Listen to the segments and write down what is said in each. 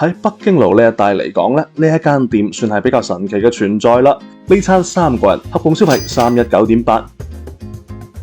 喺北京路呢一帶嚟講咧，呢一間店算係比較神奇嘅存在啦。呢餐3個人合共消費319.8。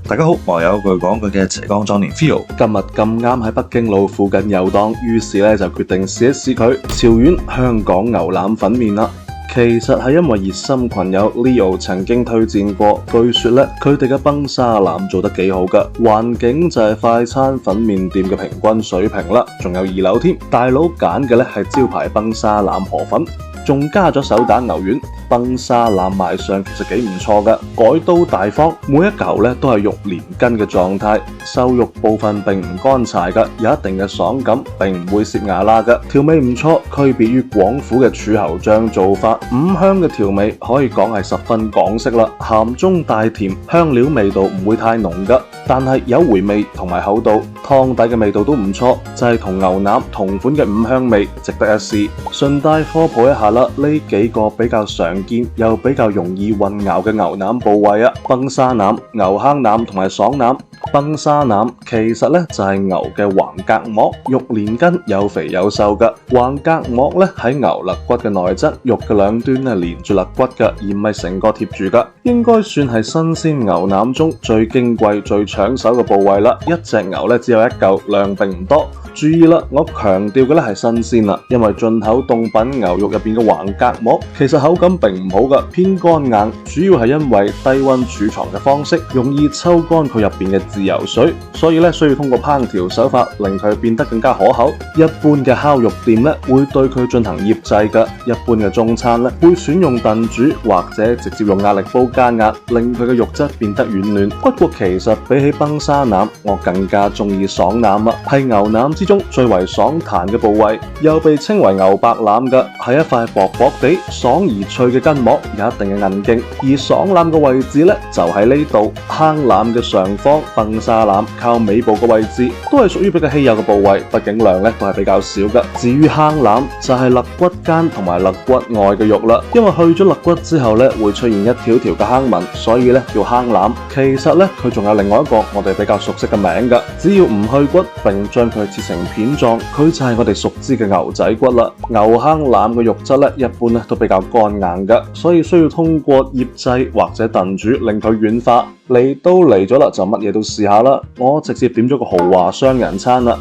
大家好，我有句講佢嘅斜槓壯年 Theo。今日咁啱喺北京路附近遊蕩，於是咧就決定試一試佢潮苑香港牛腩粉麵啦。其實係因為熱心群友 Leo 曾經推薦過，據說咧佢哋嘅崩沙腩做得幾好㗎，環境就係快餐粉麵店嘅平均水平啦，仲有2樓添。大佬揀嘅咧係招牌崩沙腩河粉，仲加咗手打牛丸。崩沙腩賣相其實幾唔錯㗎，改刀大方，每一嚿咧都係肉連筋嘅狀態，瘦肉部分並唔乾柴㗎，有一定嘅爽感，並唔會攝牙罅㗎。調味唔錯，區別於廣府嘅柱侯醬做法，五香嘅調味可以講係十分港式啦，鹹中帶甜，香料味道唔會太濃㗎，但係有回味同埋厚度，湯底嘅味道都唔錯，就係同牛腩同款嘅五香味，值得一試。順帶科普一下啦，呢幾個比較常見又比較容易混淆嘅牛腩部位啊，崩沙腩、牛坑腩同埋爽腩。崩沙腩其實咧就係牛嘅橫膈膜，肉連筋，有肥有瘦嘅。橫膈膜咧喺牛肋骨嘅內側，肉嘅兩端係連住肋骨嘅，而唔係成個貼住嘅。應該算係新鮮牛腩中最矜貴、最搶手嘅部位啦。一隻牛咧只有1嚿，量並唔多。注意啦，我強調嘅咧係新鮮啦，因為進口凍品牛肉入邊嘅橫膈膜其實口感並唔好㗎，偏乾硬，主要係因為低溫儲藏嘅方式容易抽乾佢入邊嘅自由水，所以咧需要通過烹調手法令佢變得更加可口。一般嘅烤肉店咧會對佢進行醃製㗎，一般嘅中餐咧會選用燉煮或者直接用壓力煲加壓，令佢嘅肉質變得軟嫩。不過其實比起崩沙腩，我更加中意爽腩啊，係牛腩之中最為爽彈嘅部位，又被稱為牛白腩嘅，係一塊薄薄地、爽而脆嘅筋膜，有一定嘅韌勁。而爽腩嘅位置咧就喺呢度，坑腩嘅上方，崩沙腩靠尾部嘅位置，都係屬於比較稀有嘅部位，畢竟量咧都係比較少嘅。至於坑腩就係肋骨間同埋肋骨外嘅肉啦，因為去咗肋骨之後咧會出現一條條嘅坑紋，所以咧叫坑腩。其實咧佢仲有另外一個我哋比較熟悉嘅名㗎，只要唔去骨並將佢切成片狀，佢就係我哋熟知嘅牛仔骨啦。牛坑腩嘅肉質咧，一般咧都比較乾硬嘅，所以需要通過醃製或者燉煮令佢軟化。嚟咗啦，就乜嘢都試下啦。我直接點咗個豪華雙人餐啦，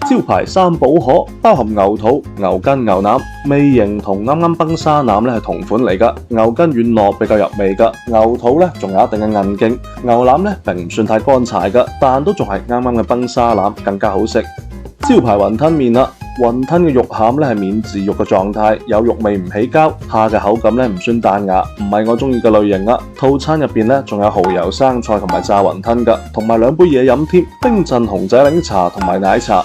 招牌3寶河，包含牛肚、牛筋、牛腩，味型同啱啱崩沙腩咧係同款嚟噶。牛筋軟糯，比較入味噶；牛肚咧仲有一定嘅韌勁，牛腩咧並唔算太乾柴噶，但都仲係啱啱嘅崩沙腩更加好食。招牌雲吞麵啦，雲吞嘅肉餡咧係免治肉嘅狀態，有肉味唔起膠，蝦嘅口感咧唔酸彈牙，唔係我中意嘅類型啦。套餐入邊咧仲有蠔油生菜同埋炸雲吞噶，同埋2杯嘢飲添，冰鎮熊仔檸茶同埋奶茶。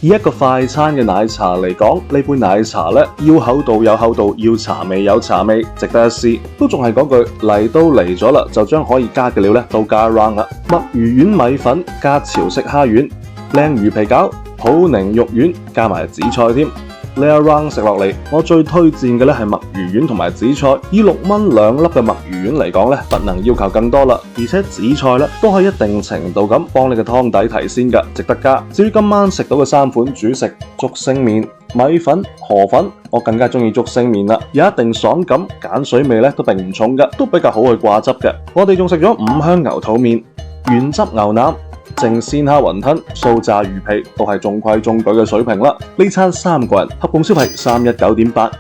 以一個快餐嘅奶茶嚟講，呢杯奶茶咧要厚度有厚度，要茶味有茶味，值得一試。都仲係嗰句，嚟咗啦，就將可以加嘅料咧都加 round 啦。墨魚丸米粉加潮式蝦丸，靚魚皮餃、普寧肉丸加埋紫菜添。呢一 round 食落嚟，我最推薦嘅咧係墨魚丸同埋紫菜。以6蚊2粒嘅墨魚丸嚟講咧，不能要求更多啦。而且紫菜咧都可以一定程度咁幫你嘅湯底提鮮㗎，值得加。至於今晚食到嘅3款主食，竹升麵、米粉、河粉，我更加中意竹升麵啦，有一定爽感，鹼水味咧都並唔重㗎，都比較好去掛汁嘅。我哋仲食咗5香牛肚麵、原汁牛腩、淨鮮蝦雲吞、酥炸魚皮，都係中規中矩嘅水平啦。呢餐3個人合共消費319.8。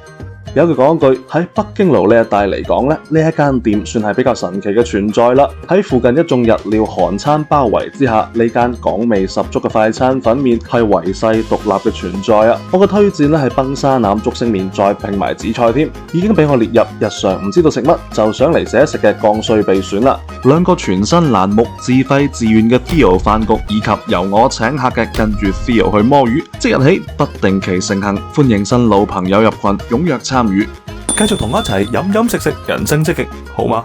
有句講句，喺北京路呢一帶嚟講咧，呢一間店算係比較神奇嘅存在啦。喺附近一眾日料韓餐包圍之下，呢間港味十足嘅快餐粉麵係唯世獨立嘅存在啊！我嘅推薦咧係崩沙腩竹升麵，再拼埋紫菜添，已經俾我列入日常唔知道食乜就想嚟食一食嘅剛需備選啦。2個全新欄目，自費自願嘅 Theo 飯局，以及由我請客嘅跟住 Theo 去摸魚，即日起不定期盛行，歡迎新老朋友入群，踴躍參與，繼續同我一齊飲飲食食，人生積極，好嗎？